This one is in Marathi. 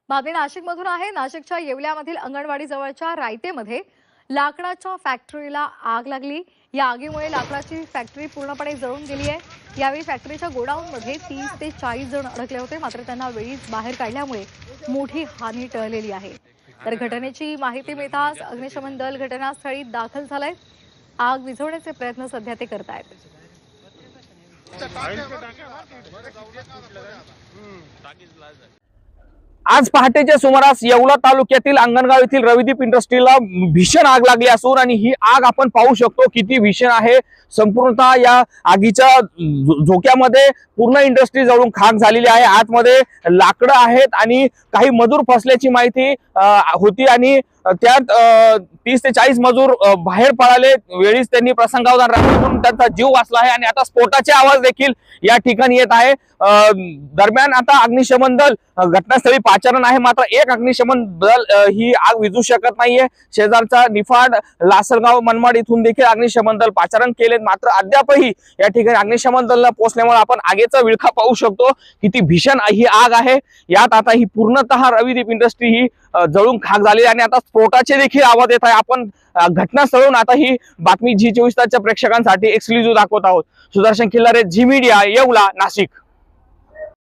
बातमी नाशिकमधून आहे। नाशिकच्या येवल्यामधील अंगणवाडी जवळच्या रायतेमध्ये लाकडाच्या फॅक्टरीला आग लागली। या आगीमुळे लाकडाची फॅक्टरी पूर्णपणे जळून गेली आहे। यावेळी फॅक्टरीच्या गोडाऊनमध्ये 30 ते 40 जण अडकले होते, मात्र त्यांना वेळीच बाहेर काढल्यामुळे मोठी हानी टळलेली आहे। तर घटनेची माहिती मिळताच अग्निशमन दल घटनास्थळी दाखल झालंय। आग विझवण्याचे प्रयत्न सध्या ते करतायत। आज पहाटेच्या सुमारास येवला तालुक्यातील अंगणगाव येथील रविदीप इंडस्ट्रीला भीषण आग लागली असून आणि ही आग आपण पाहू शकतो किती भीषण आहे। संपूर्णतः या आगीच्या झोक्यामध्ये पूर्ण इंडस्ट्री जळून खाक झालेली आहे। आतमध्ये लाकडं आहेत आणि काही मजूर फसल्याची माहिती होती आणि त्यात 30 ते 40 मजूर बाहेर पळाले। वेळीच त्यांनी प्रसंगावधान राखून त्यांचा जीव वाचला आहे आणि आता स्फोटाचे आवाज देखील या ठिकाणी येत आहे। दरम्यान आता अग्निशमन दल घटनास्थळी पाचारण आहे, मात्र एक अग्निशमन दल ही आग विझू शकत नाहीये। शेजारचा निफाड, लासलगाव, मनमाड इथून देखील अग्निशमन दल पाचारण केले, मात्र अद्यापही या ठिकाणी अग्निशमन दल पोहोचल्यामुळे आपण आगीचा विळखा पाहू शकतो किती भीषण ही आग आहे। यात आता ही पूर्णतः रविदीप इंडस्ट्री ही जळून खाक झाली आणि आता स्फोटाचे देखील आवाज येत आहे। आपण घटनास्थळून आता ही बातमी G24 तासच्या प्रेक्षकांसाठी एक्सक्लुझिव्ह दाखवत आहोत। सुदर्शन खिल्लारे, झी मीडिया, येवला, नाशिक।